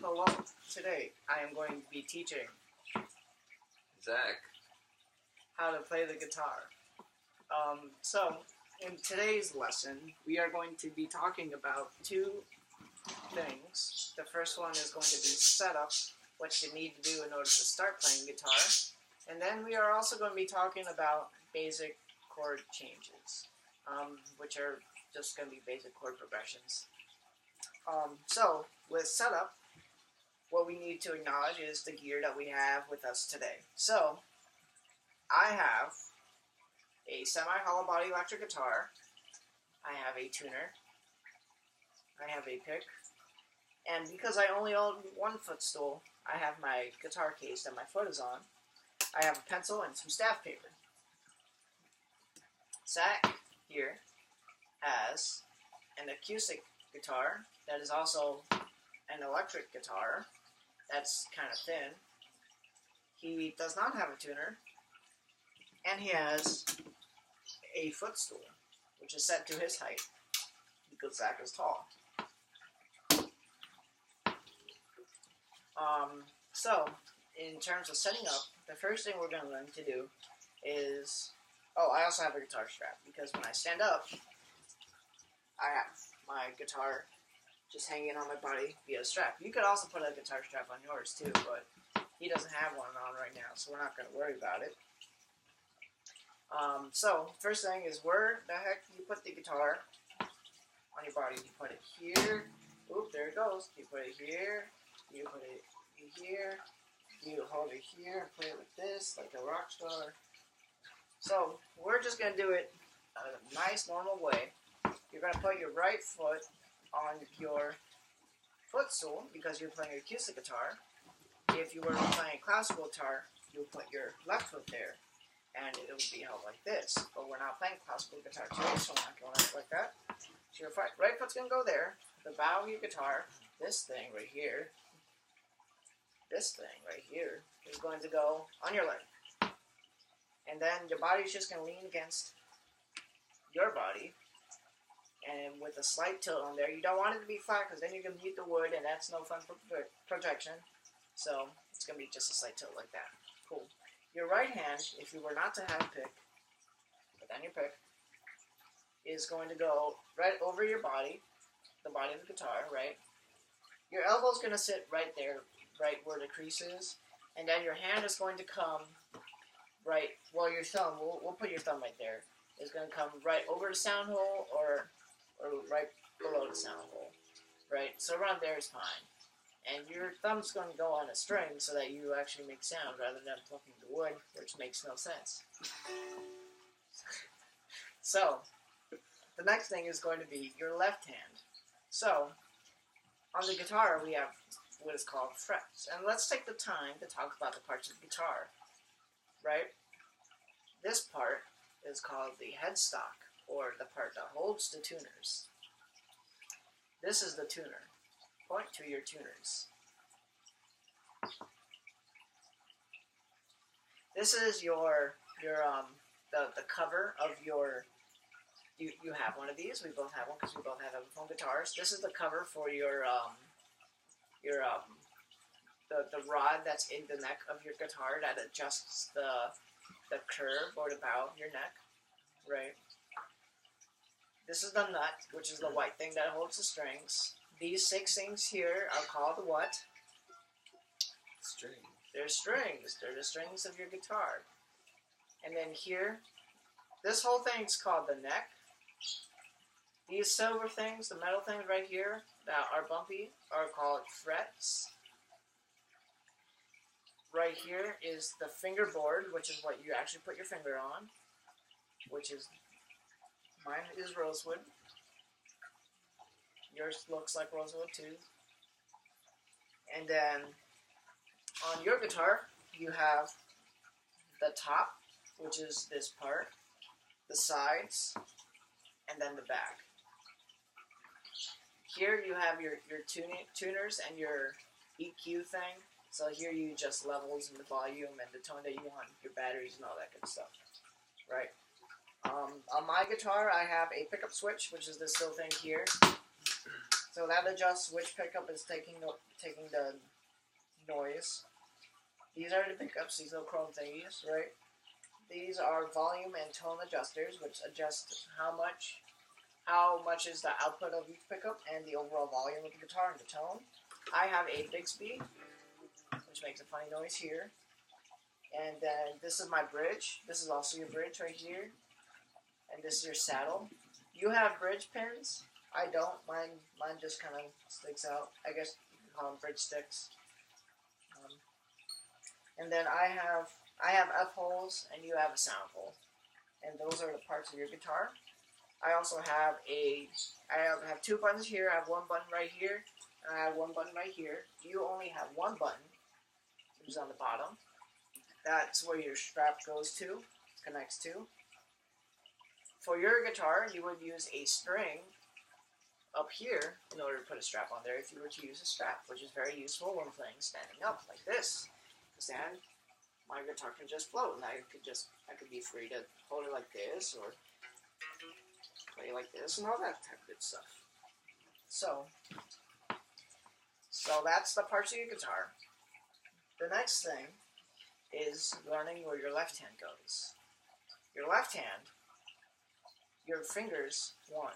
Hello. Today I am going to be teaching Zach. how to play the guitar. So in today's lesson, we are going to be talking about two things. The first one is going to be setup, what you need to do in order to start playing guitar. And then we are also going to be talking about basic chord changes, which are just going to be basic chord progressions. So with setup, what we need to acknowledge is the gear that we have with us today. So I have a semi-hollow body electric guitar, I have a tuner, I have a pick, and because I only own one footstool, I have my guitar case that my foot is on, I have a pencil and some staff paper. Zach here has an acoustic guitar that is also an electric guitar that's kind of thin. He does not have a tuner, and he has a footstool, which is set to his height because Zach is tall. So, in terms of setting up, the first thing we're going to learn to do is, I also have a guitar strap, because when I stand up, I have my guitar just hanging on my body via a strap. You could also put a guitar strap on yours too, but he doesn't have one on right now, so we're not going to worry about it. So, first thing is, where the heck do you put the guitar on your body? You put it here. Oop, there it goes. You put it here. You put it here. You hold it here and play it like this, like a rock star. So, we're just going to do it a nice, normal way. You're going to put your right foot on your footstool because you're playing acoustic guitar. If you were playing classical guitar, you'll put your left foot there, and it would be held like this. But we're not playing classical guitar today, so we're not going to like that. So your right foot's going to go there. The bow of your guitar, this thing right here, is going to go on your leg. And then your body's just going to lean against your body, and with a slight tilt on there. You don't want it to be flat because then you're going to mute the wood, and that's no fun for projection. So it's going to be just a slight tilt like that. Cool. Your right hand, if you were not to have a pick, put down your pick, is going to go right over your body, the body of the guitar, right? Your elbow's going to sit right there, right where the crease is, and then your hand is going to come right, well, your thumb, we'll put your thumb right there, is going to come right over the sound hole or right below the sound hole, right? So around there is fine. And your thumb's going to go on a string so that you actually make sound rather than plucking the wood, which makes no sense. So, the next thing is going to be your left hand. So, on the guitar we have what is called frets. And let's take the time to talk about the parts of the guitar, right? This part is called the headstock, or the part that holds the tuners. This is the tuner. Point to your tuners. This is the cover of your. You have one of these. We both have one because we both have Epiphone guitars. This is the cover for the rod that's in the neck of your guitar that adjusts the curve or the bow of your neck, right? This is the nut, which is the white thing that holds the strings. These 6 things here are called what? Strings. They're strings. They're the strings of your guitar. And then here, this whole thing's called the neck. These silver things, the metal things right here that are bumpy, are called frets. Right here is the fingerboard, which is what you actually put your finger on, which is, mine is rosewood. Yours looks like rosewood too. And then on your guitar, you have the top, which is this part, the sides, and then the back. Here you have your tuners and your EQ thing. So here you adjust levels and the volume and the tone that you want, your batteries and all that good stuff, right? On my guitar, I have a pickup switch, which is this little thing here. So that adjusts which pickup is taking the noise. These are the pickups, these little chrome thingies, right? These are volume and tone adjusters, which adjust how much is the output of each pickup and the overall volume of the guitar and the tone. I have a Bigsby, which makes a funny noise here. And then this is my bridge. This is also your bridge right here. And this is your saddle. You have bridge pins. I don't. Mine just kind of sticks out. I guess you can call them bridge sticks. And then I have F holes, and you have a sound hole. And those are the parts of your guitar. I also have I have two buttons here. I have one button right here, and I have one button right here. You only have one button, which is on the bottom. That's where your strap goes to, connects to. For your guitar, you would use a string up here in order to put a strap on there if you were to use a strap, which is very useful when playing standing up like this. Because then my guitar can just float, and I could be free to hold it like this or play like this and all that type of good stuff. So that's the parts of your guitar. The next thing is learning where your left hand goes. Your left hand, your fingers, 1,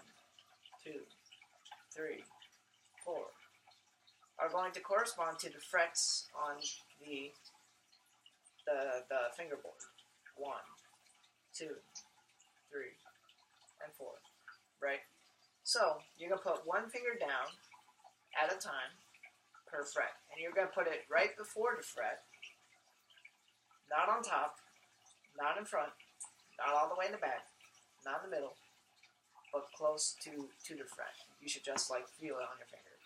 2, 3, 4, are going to correspond to the frets on the fingerboard. 1, 2, 3, and 4. Right? So you're gonna put one finger down at a time per fret, and you're gonna put it right before the fret, not on top, not in front, not all the way in the back, not in the middle, but close to the fret. You should just like feel it on your finger.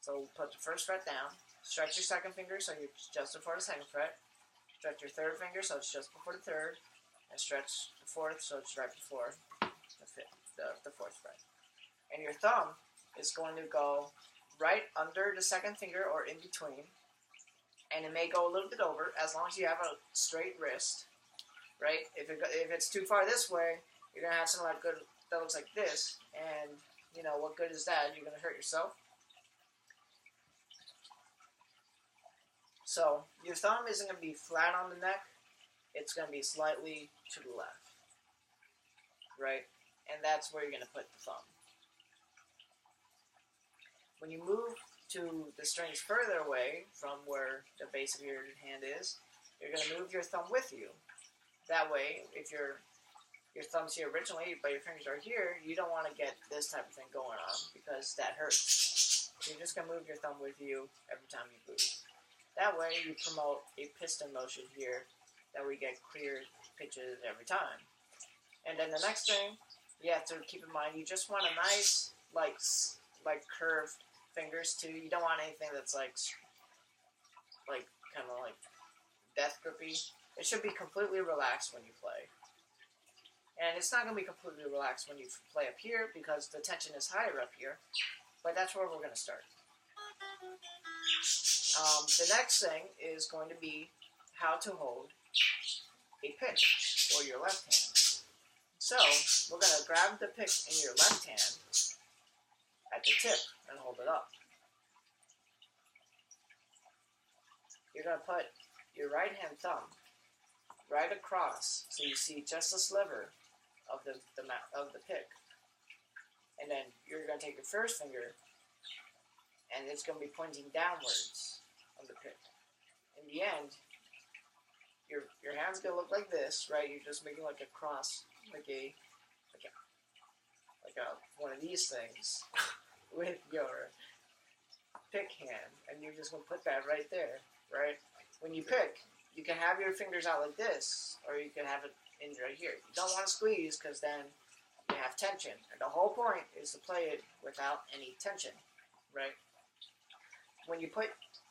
So put the first fret down, stretch your second finger so you're just before the second fret, stretch your third finger so it's just before the third, and stretch the fourth so it's right before the fifth, the fourth fret. And your thumb is going to go right under the second finger or in between, and it may go a little bit over as long as you have a straight wrist, right? If it's too far this way, you're going to have something that looks like this, and you know, what good is that? You're going to hurt yourself. So your thumb isn't going to be flat on the neck, it's going to be slightly to the left, right? And that's where you're going to put the thumb. When you move to the strings further away from where the base of your hand is, you're going to move your thumb with you. That way, if your thumb's here originally, but your fingers are here, you don't want to get this type of thing going on because that hurts. So you're just going to move your thumb with you every time you move. That way, you promote a piston motion here that we get clear pitches every time. And then the next thing you have to keep in mind, you just want a nice, like curved fingers too. You don't want anything that's like kind of like death grippy. It should be completely relaxed when you play. And it's not going to be completely relaxed when you play up here because the tension is higher up here. But that's where we're going to start. The next thing is going to be how to hold a pick for your left hand. So we're going to grab the pick in your left hand at the tip and hold it up. You're going to put your right hand thumb right across so you see just a sliver of the pick. And then you're going to take your first finger and it's going to be pointing downwards on the pick. In the end, your hand's going to look like this, right? You're just making like a cross, like one of these things with your pick hand, and you're just going to put that right there, right? When you pick, you can have your fingers out like this, or you can have it in right here. You don't want to squeeze because then you have tension, and the whole point is to play it without any tension, right? When you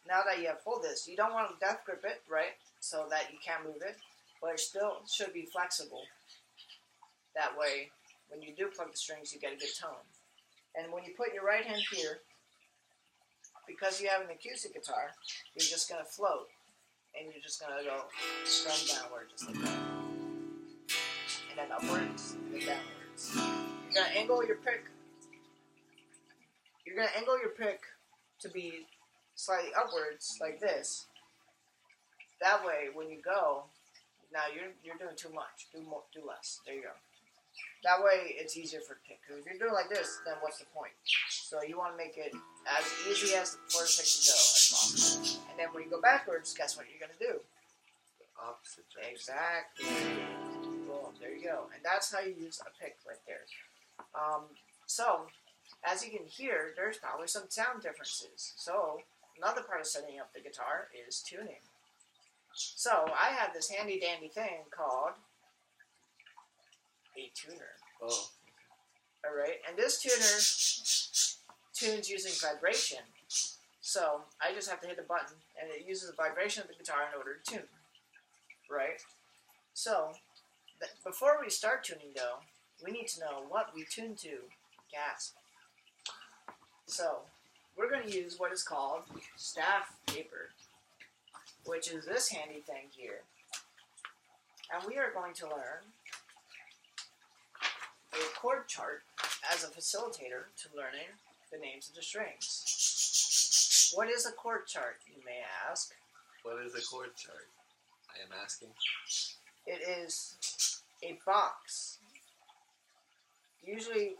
now that you have pulled this, you don't want to death grip it, right, so that you can't move it, but it still should be flexible. That way, when you do plug the strings, you get a good tone. And when you put your right hand here, because you have an acoustic guitar, you're just going to float, and you're just going to go strum downward, just like that. And then upwards, and then downwards. You're going to angle your pick you're going to angle your pick to be slightly upwards, like this. That way, when you go, now you're doing too much. Do less. There you go. That way, it's easier for the pick. Because if you're doing like this, then what's the point? So you want to make it as easy as for the pick to go as possible. And then when you go backwards, guess what you're going to do? The opposite direction. Exactly. Boom. There you go. And that's how you use a pick right there. So, as you can hear, there's probably some sound differences. So, another part of setting up the guitar is tuning. So, I have this handy dandy thing called a tuner. Oh. Alright, and this tuner tunes using vibration. So, I just have to hit a button, and it uses the vibration of the guitar in order to tune. Right? So, before we start tuning though, we need to know what we tune to. Gasp. So, we're going to use what is called staff paper, which is this handy thing here. And we are going to learn a chord chart as a facilitator to learning the names of the strings. What is a chord chart, you may ask? What is a chord chart? I am asking. It is a box, usually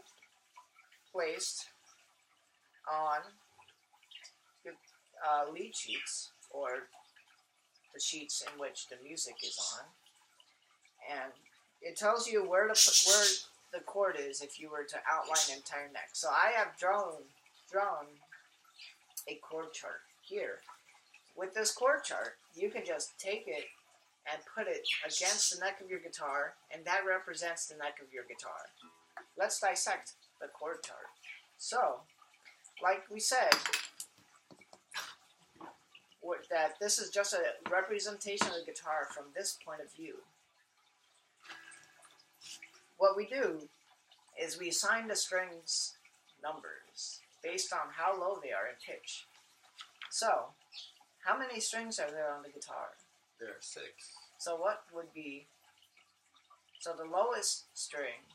placed on lead sheets, or the sheets in which the music is on, and it tells you where the chord is if you were to outline an entire neck. So I have drawn a chord chart here. With this chord chart, you can just take it and put it against the neck of your guitar, and that represents the neck of your guitar. Let's dissect the chord chart. So, like we said, that this is just a representation of the guitar from this point of view. What we do is we assign the strings numbers based on how low they are in pitch. So, how many strings are there on the guitar? There are 6. So what would be, so the lowest string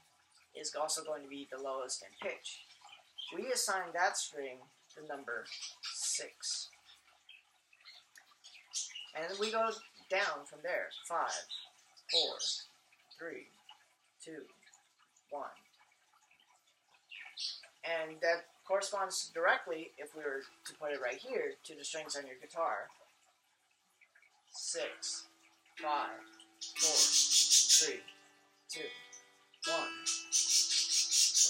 is also going to be the lowest in pitch. We assign that string the number 6. And then we go down from there. 5, 4, 3, 2, 1. And that corresponds directly, if we were to put it right here, to the strings on your guitar. 6, 5, 4, 3, 2, 1.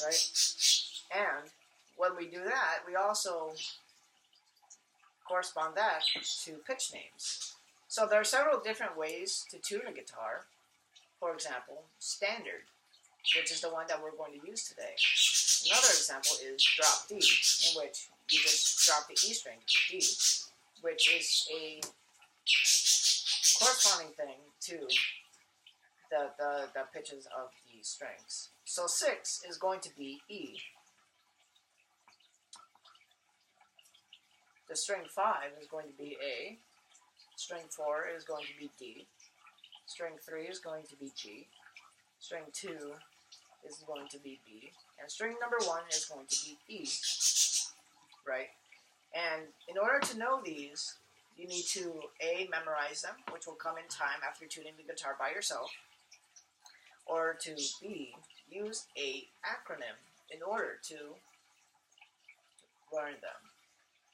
Right? And when we do that, we also correspond that to pitch names. So there are several different ways to tune a guitar. For example, standard, which is the one that we're going to use today. Another example is drop D, in which you just drop the E string to D, which is a corresponding thing to the pitches of the strings. So 6 is going to be E. The string 5 is going to be A. String 4 is going to be D. String 3 is going to be G. String 2 is going to be B. And string number 1 is going to be E. Right? And in order to know these, you need to A, memorize them, which will come in time after tuning the guitar by yourself, or to B, use a acronym in order to learn them.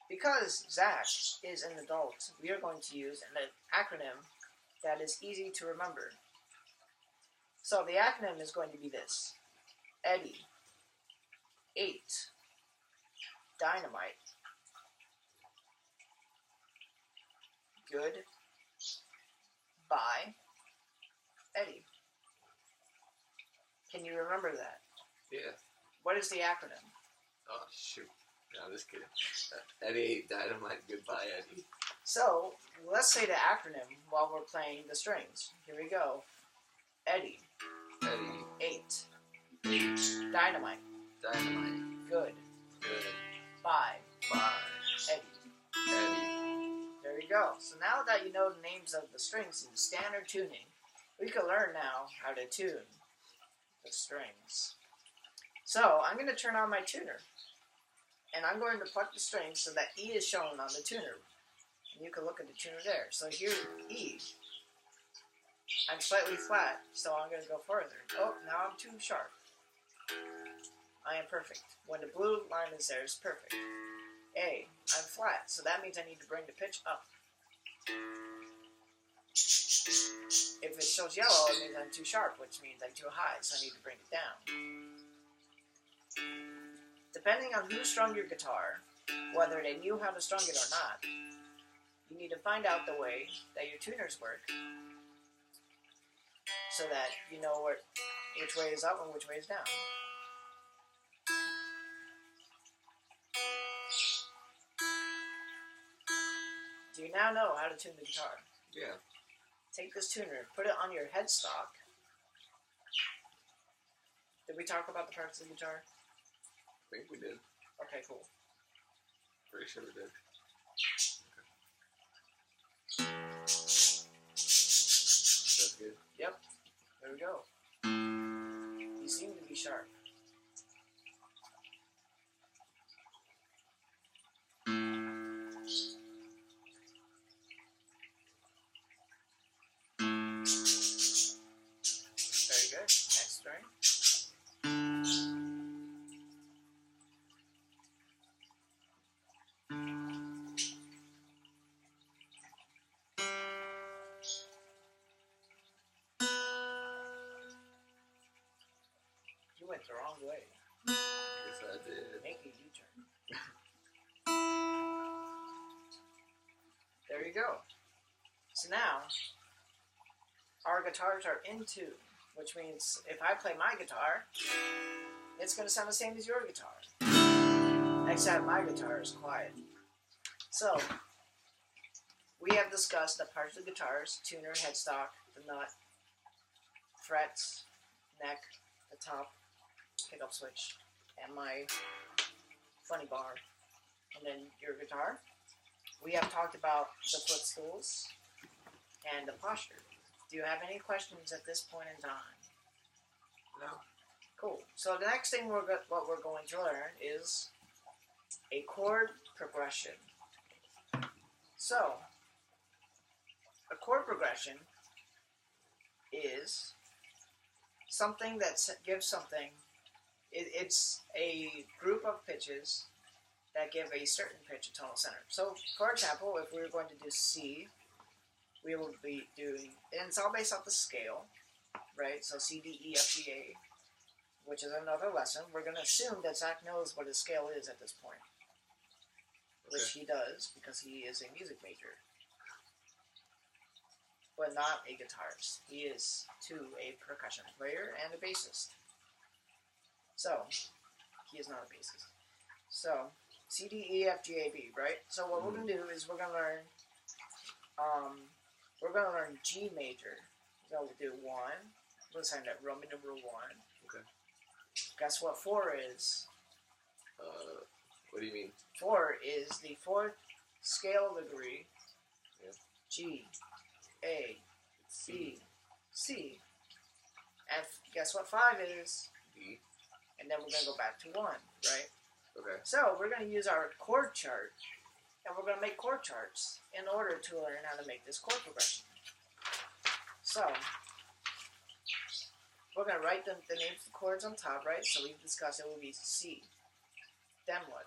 Because Zach is an adult, we are going to use an acronym that is easy to remember. So the acronym is going to be this: Eddie, 8, Dynamite, Good, Bye, Eddie. Can you remember that? Yeah. What is the acronym? Oh, shoot. No, just kidding. Eddie, Dynamite, Goodbye, Eddie. So, let's say the acronym while we're playing the strings. Here we go. Eddie. Eddie. 8. 8. Dynamite. Dynamite. Good. Good. Bye. Bye. Eddie. Eddie. There you go. So now that you know the names of the strings in standard tuning, we can learn now how to tune the strings. So, I'm going to turn on my tuner. And I'm going to pluck the string so that E is shown on the tuner. And you can look at the tuner there. So here, E. I'm slightly flat, so I'm going to go further. Oh, now I'm too sharp. I am perfect. When the blue line is there, it's perfect. A, I'm flat, so that means I need to bring the pitch up. If it shows yellow, it means I'm too sharp, which means I'm too high, so I need to bring it down. Depending on who strung your guitar, whether they knew how to strum it or not, you need to find out the way that your tuners work so that you know which way is up and which way is down. Do you now know how to tune the guitar? Yeah. Take this tuner, put it on your headstock. Did we talk about the parts of the guitar? I think we did. Okay, cool. Pretty sure we did. That's good. Yep. There we go. You seem to be sharp. Very good. Next string. You went the wrong way. Yes, I did. Make a U-turn. There you go. So now, our guitars are in tune, which means if I play my guitar, it's going to sound the same as your guitar, except my guitar is quiet. So, we have discussed the parts of the guitars: tuner, headstock, the nut, frets, neck, the top, pickup switch, and my funny bar, and then your guitar. We have talked about the footstools and the posture. Do you have any questions at this point in time? No. Cool. So the next thing what we're going to learn is a chord progression. So, a chord progression is something that gives something. It's a group of pitches that give a certain pitch a tonal center. So, for example, if we were going to do C, we will be doing, and it's all based off the scale, right? So C, D, E, F, G, A, which is another lesson. We're going to assume that Zach knows what his scale is at this point, which he does because he is a music major, but not a guitarist. He is, too, a percussion player and a bassist. So, he is not a bassist. So, C, D, E, F, G, A, B, right? So what we're going to do is we're going to learn G major. So we'll do 1. We'll sign that Roman numeral 1. Okay. Guess what 4 is? What do you mean? 4 is the 4th scale degree. Yeah. G, A, B, C. And guess what 5 is? D. And then we're going to go back to 1, right? Okay. So we're going to use our chord chart, and we're going to make chord charts in order to learn how to make this chord progression. So we're going to write the names of the chords on top, right? So we've discussed it will be C. Then what?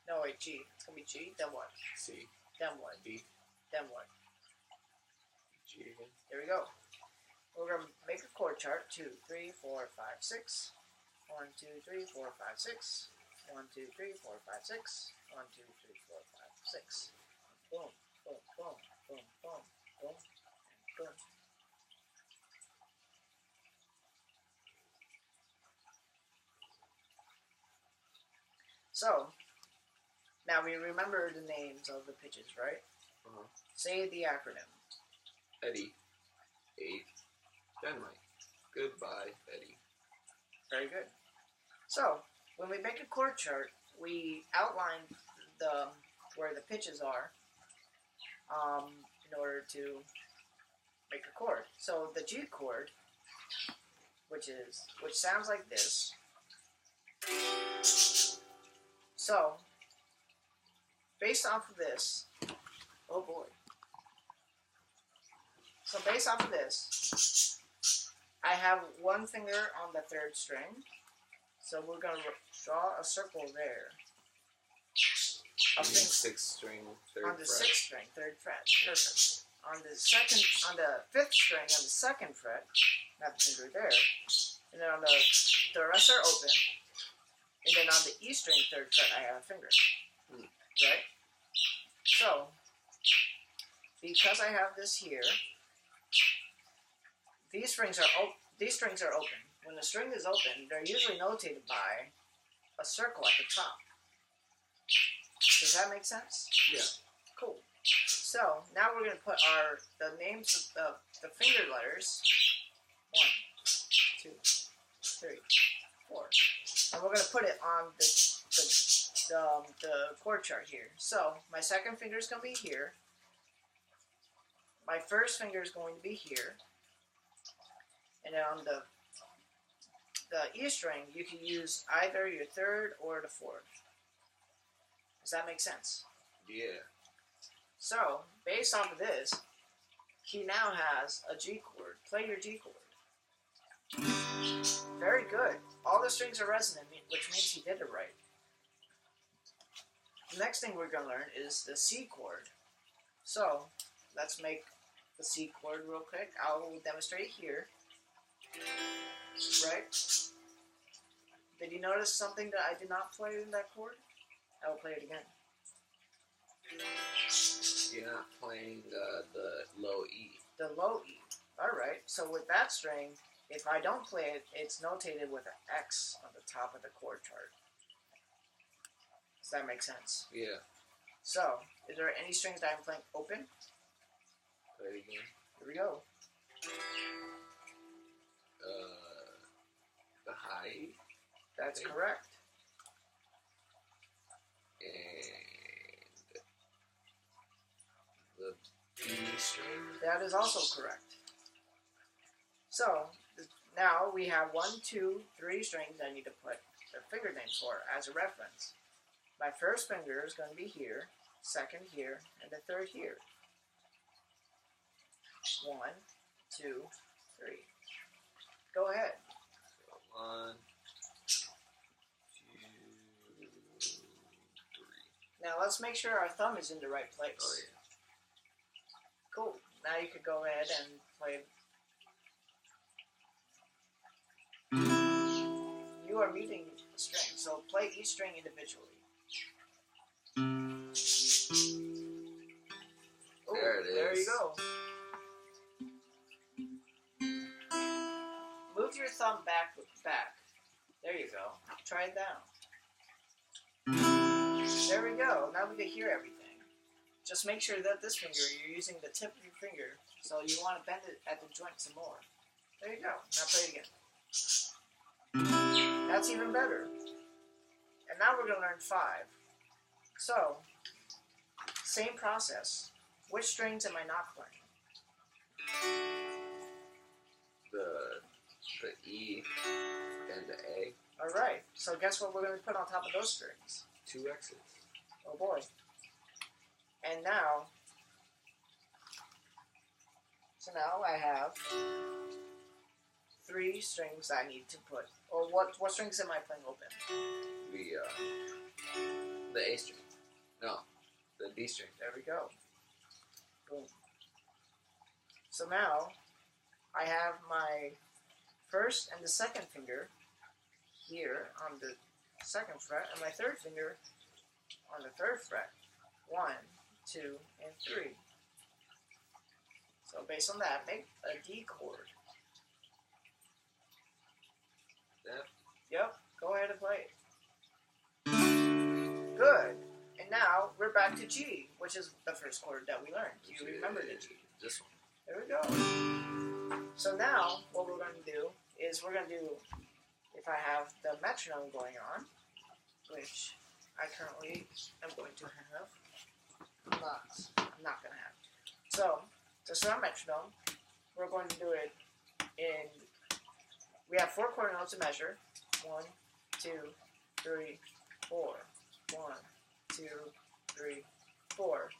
No, wait, G. It's going to be G. Then what? C. Then what? D. Then what? G again. There we go. We're going to make a chord chart. 2, 3, 4, 5, 6. 1, 2, 3, 4, 5, 6. 1, 2, 3, 4, 5, 6. 1, 2, 3, 4, 5, 6. Boom, boom, boom, boom, boom, boom, and boom. So, now we remember the names of the pitches, right? Uh-huh. Say the acronym. Eddie. 8. Dynamite. Goodbye, Eddie. Very good. So, when we make a chord chart, we outline where the pitches are in order to make a chord. So the G chord, which sounds like this. So, based off of this, oh boy. So based off of this, I have one finger on the third string. So we're going to draw a circle there. Sixth string, third on the fret. sixth string, third fret. Perfect. On the fifth string, on the second fret, that finger there. And then on the rest are open. And then on the E string, third fret, I have a finger. Right? So, because I have this here, these strings are open. When the string is open, they're usually notated by a circle at the top. Does that make sense? Yeah. Cool. So now we're going to put the names of the finger letters. 1, 2, 3, 4. And we're going to put it on the chord chart here. So my second finger is going to be here. My first finger is going to be here. And then on the E string, you can use either your third or the fourth. Does that make sense? Yeah. So, based off of this, he now has a G chord. Play your G chord. Very good. All the strings are resonant, which means he did it right. The next thing we're going to learn is the C chord. So, let's make the C chord real quick. I will demonstrate here. Right? Did you notice something that I did not play in that chord? I will play it again. You're not playing the low E. The low E. Alright, so with that string, if I don't play it, it's notated with an X on the top of the chord chart. Does that make sense? Yeah. So, is there any strings that I'm playing open? Play it again. Here we go. The high E. That's correct. And the B string. That is also correct. So, now we have 1, 2, 3 strings I need to put the finger names for as a reference. My first finger is going to be here, second here, and the third here. 1, 2, 3. Go ahead. 1, 2, 3. Now let's make sure our thumb is in the right place. Oh yeah. Cool. Now you could go ahead and play. You are muting the string, so play each string individually. Ooh, There it is. There you go. Move your thumb back. There you go. Try it down. There we go. Now we can hear everything. Just make sure that this finger, you're using the tip of your finger, so you want to bend it at the joint some more. There you go. Now play it again. That's even better. And now we're going to learn 5. So, same process. Which strings am I not playing? The E and the A. Alright, so guess what we're going to put on top of those strings? 2 X's. Oh boy. And now, so now I have 3 strings I need to put. Or what strings am I playing open? The A string. No, the D string. There we go. Boom. So now, I have my first and the second finger here on the second fret, and my third finger on the third fret. 1, 2, and 3. So based on that, make a D chord. Yep. Yep, go ahead and play it. Good. And now we're back to G, which is the first chord that we learned. Do you remember the G? This one. There we go. So now, what we're going to do is we're going to do, if I have the metronome going on, which I currently am going to have. I'm not going to have. So, to start metronome, we're going to do it in, we have 4 quarter notes to measure. 1, 2, 3, 4. 1, 2, 3, 4.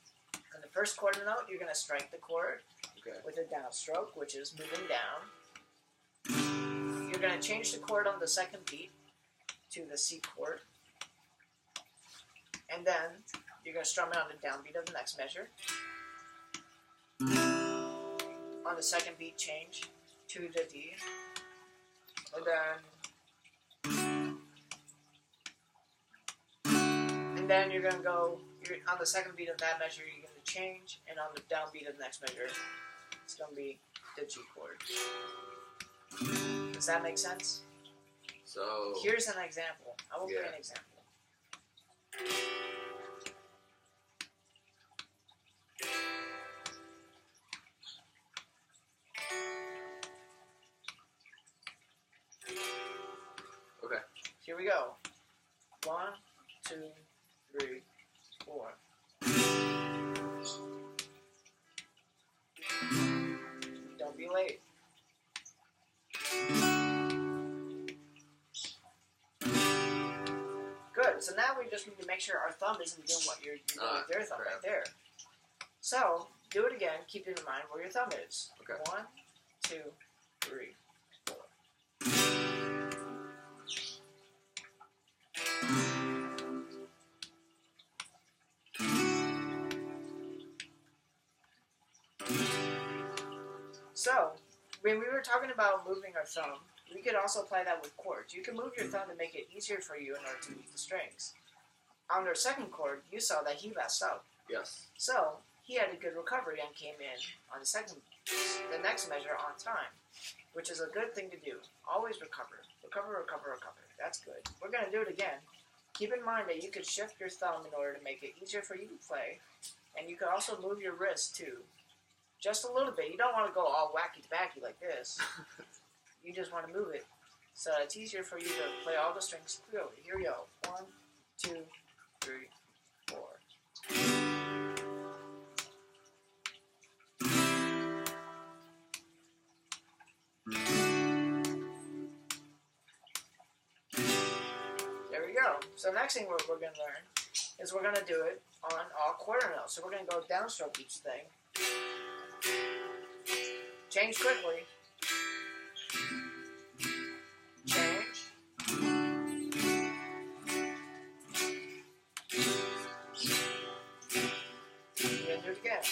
On the first quarter note, you're going to strike the chord with a downstroke, which is moving down. You're going to change the chord on the second beat to the C chord. And then you're going to strum it on the downbeat of the next measure. On the second beat, change to the D. And then you're going to go, on the second beat of that measure, you're going to change, and on the downbeat of the next measure, it's going to be the G chord. Does that make sense? So here's an example. I will play an example. Okay. Here we go. 1, 2, 3, 4. Don't be late. Good. So now we just need to make sure our thumb isn't doing what you're doing with your thumb right there. So do it again. Keep in mind where your thumb is. Okay. 1, 2, 3, 4. So, when we were talking about moving our thumb, we could also apply that with chords. You can move your thumb to make it easier for you in order to read the strings. On our second chord, you saw that he messed up. Yes. So, he had a good recovery and came in on the next measure on time, which is a good thing to do. Always recover. Recover, recover, recover. That's good. We're going to do it again. Keep in mind that you could shift your thumb in order to make it easier for you to play, and you could also move your wrist too. Just a little bit. You don't want to go all wacky-tacky like this. You just want to move it so it's easier for you to play all the strings clearly. Here we go. 1, 2, 3, 4. There we go. So next thing we're going to learn is we're going to do it on all quarter notes. So we're going to go downstroke each thing. Change quickly. Change. We're going to do it again.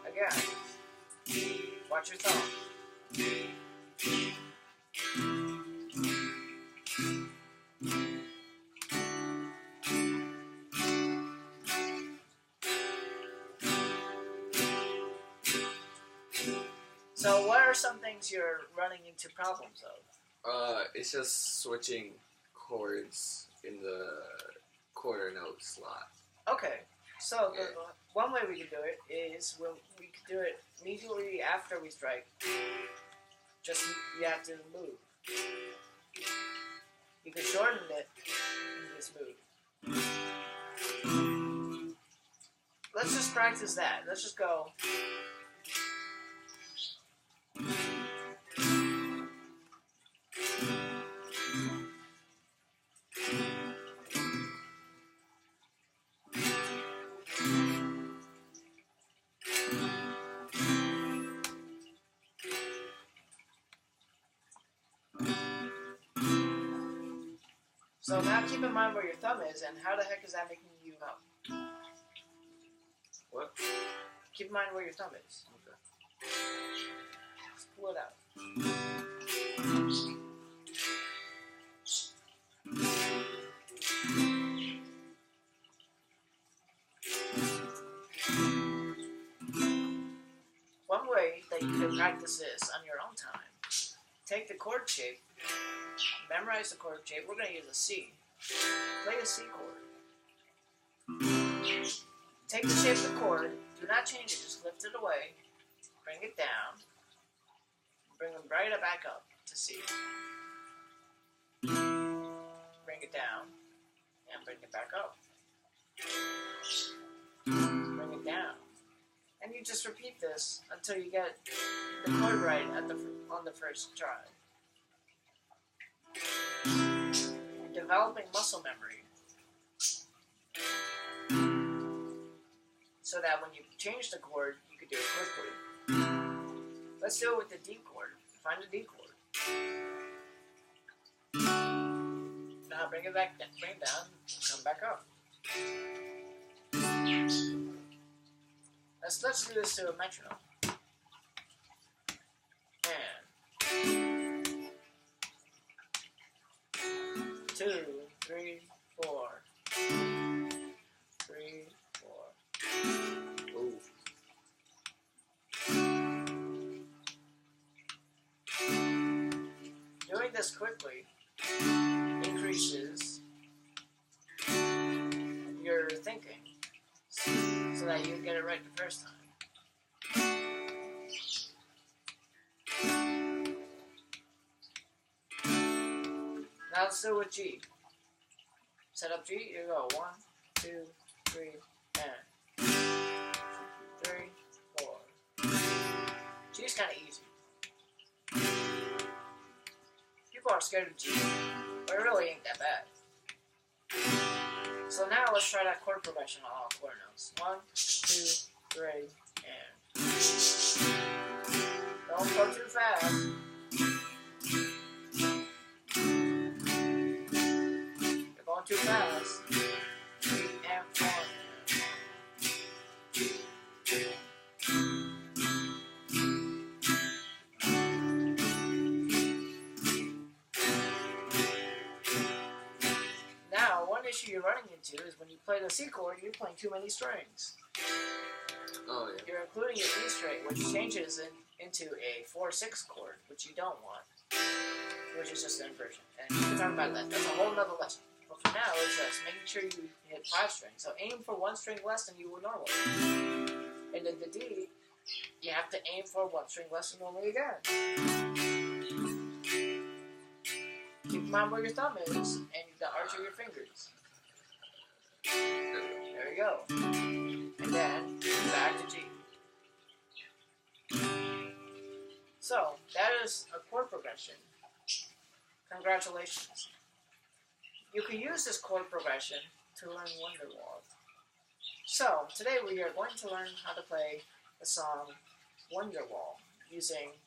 Again. Watch your thumb. So what are some things you're running into problems of? It's just switching chords in the quarter note slot. Okay, so the one way we can do it is we could do it immediately after we strike. Just you have to move. You can shorten it and just move. Let's just practice that. Let's just go. So now keep in mind where your thumb is, and how the heck is that making you up? What? Keep in mind where your thumb is. Okay. Just pull it out. One way that you can practice this on your own time, take the chord shape, memorize the chord shape. We're going to use a C. Play a C chord. Take the shape of the chord. Do not change it. Just lift it away. Bring it down. Bring it right back up to C. Bring it down. And bring it back up. down. And you just repeat this until you get the chord right on the first try. Developing muscle memory. So that when you change the chord, you can do it quickly. Let's do it with the D chord. Find the D chord. Now bring it back down, bring it down, come back up. Let's do this to a metronome. And 2, 3, 4. 3, 4. Ooh. Doing this quickly increases your thinking so that you get it right the first time. Now let's do it with G. Set up G, you go 1, 2, 3, and 3, 4. G's kind of easy. People are scared of G, but it really ain't that bad. So now let's try that chord progression on all chord notes. 1, 2, 3, and don't go too fast. You're going too fast. 3 and 4. Now, one issue you're running into is when you play the C chord, you're playing too many strings. Oh, yeah. You're including an E string, which changes into a 4/6 chord, which you don't want, which is just an inversion. And we can talk about that. That's a whole nother lesson. But for now, it's just making sure you hit 5 strings. So aim for 1 string less than you would normally. And then the D, you have to aim for 1 string less than normally again. Keep in mind where your thumb is and the arch of your fingers. There you go. And then back to G. So that is a chord progression. Congratulations. You can use this chord progression to learn Wonderwall. So today we are going to learn how to play the song Wonderwall using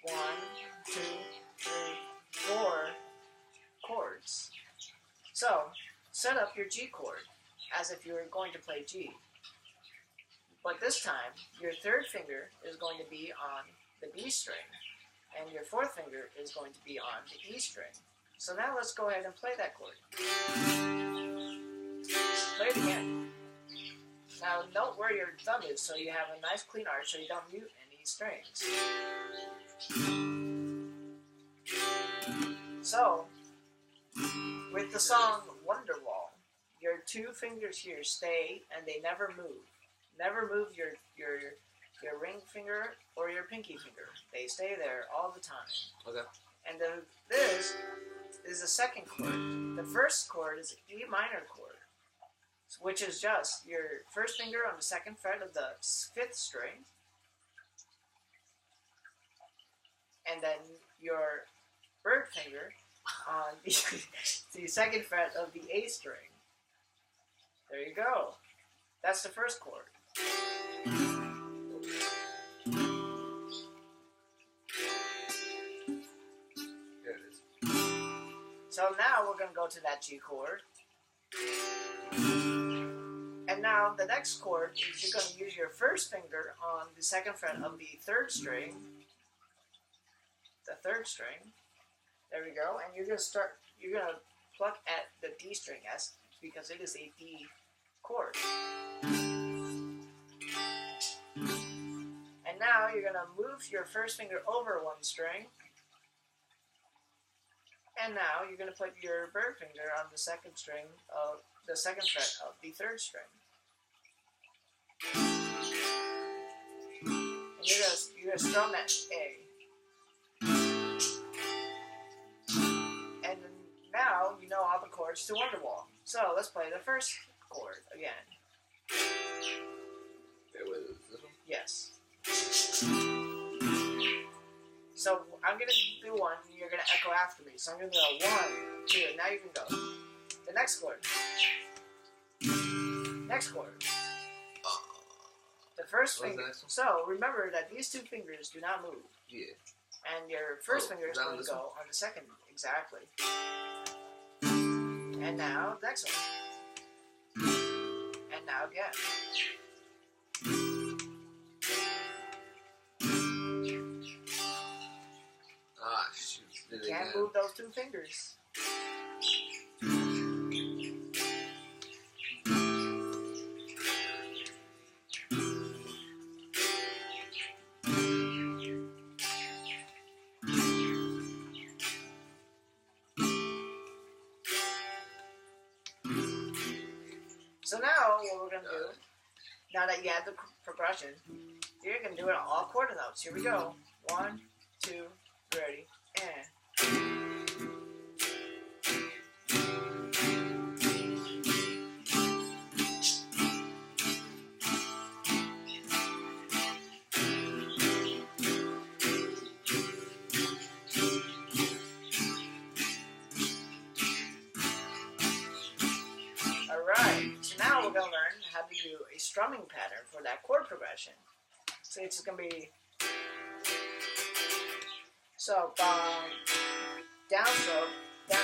1, 2, 3, 4 chords. So set up your G chord as if you were going to play G. But this time, your 3rd finger is going to be on the B string, and your 4th finger is going to be on the E string. So now let's go ahead and play that chord. Play it again. Now note where your thumb is so you have a nice clean arch so you don't mute any strings. So, with the song Wonderwall, your 2 fingers here stay and they never move. Never move your ring finger or your pinky finger. They stay there all the time. Okay. And then this is the 2nd chord. The 1st chord is an E minor chord, which is just your 1st finger on the 2nd fret of the 5th string, and then your 3rd finger on the 2nd fret of the 8th string. There you go. That's the 1st chord. Here it is. So now we're going to go to that G chord. And now the next chord is you're going to use your 1st finger on the 2nd fret of the 3rd string. The 3rd string. There we go. And you're going to pluck at the D string S because it is a D chord. And now you're going to move your 1st finger over 1 string. And now you're going to put your 3rd finger on the 2nd string of the 2nd fret of the 3rd string. And you're going to strum that A. And now you know all the chords to Wonderwall. So let's play the 1st chord again. There was this one? Yes. So I'm gonna do one, and you're gonna echo after me. So I'm gonna go 1, 2, and now you can go. The next chord. Next chord. The first What was finger. the next one? So remember that these two fingers do not move, Yeah. and your first finger is is that going on to this go on the second. Exactly. And now the next one. And now again. Ah, shoot. You Did it can't again. move those two fingers. So now what we're going to do, now that you have the progression, you're going to do it on all quarter notes. Here we go. 1, 2, ready, and... Alright, so now we're going to learn how to do a strumming pattern for that chord progression. So it's going to be... So, downstroke, down.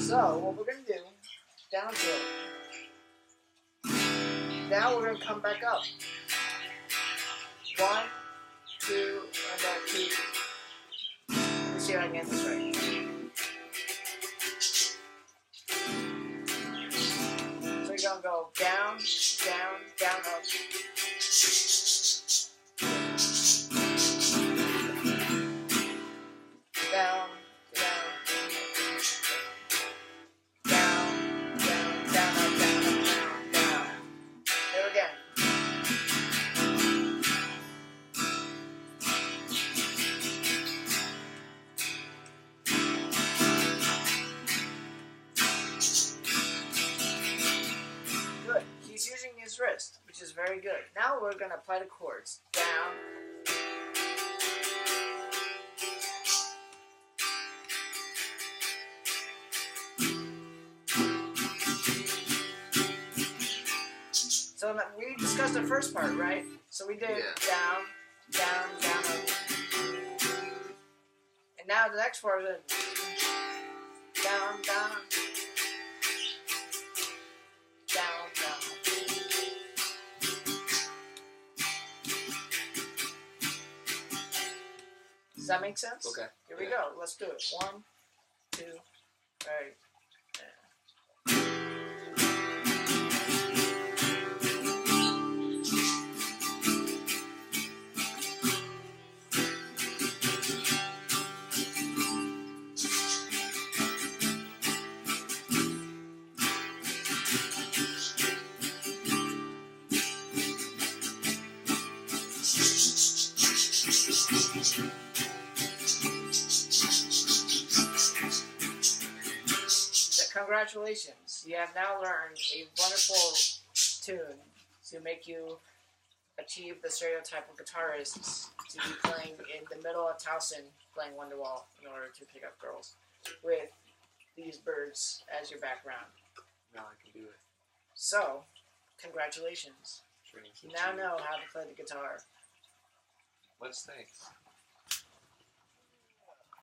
So what we're going to do, downstroke. Now we're going to come back up. 1, 2, and then 2. Let's see if I can get this right. So you're going to go down, down, down, up. Down, down, down, down, down, up, down, up, down, down. There again. Good. He's using his wrist, which is very good. Now we're going to apply the chords. Down. So we discussed the first part, right? So we did down, down, down, up. And now the next part is down, down, down, down. Does that make sense? Okay. Here we go. Let's do it. 1, 2, right. Congratulations, you have now learned a wonderful tune to make you achieve the stereotype of guitarists to be playing in the middle of Towson playing Wonderwall in order to pick up girls with these birds as your background. Now I can do it. So, congratulations. Sure. You now know how to play the guitar. What's thanks?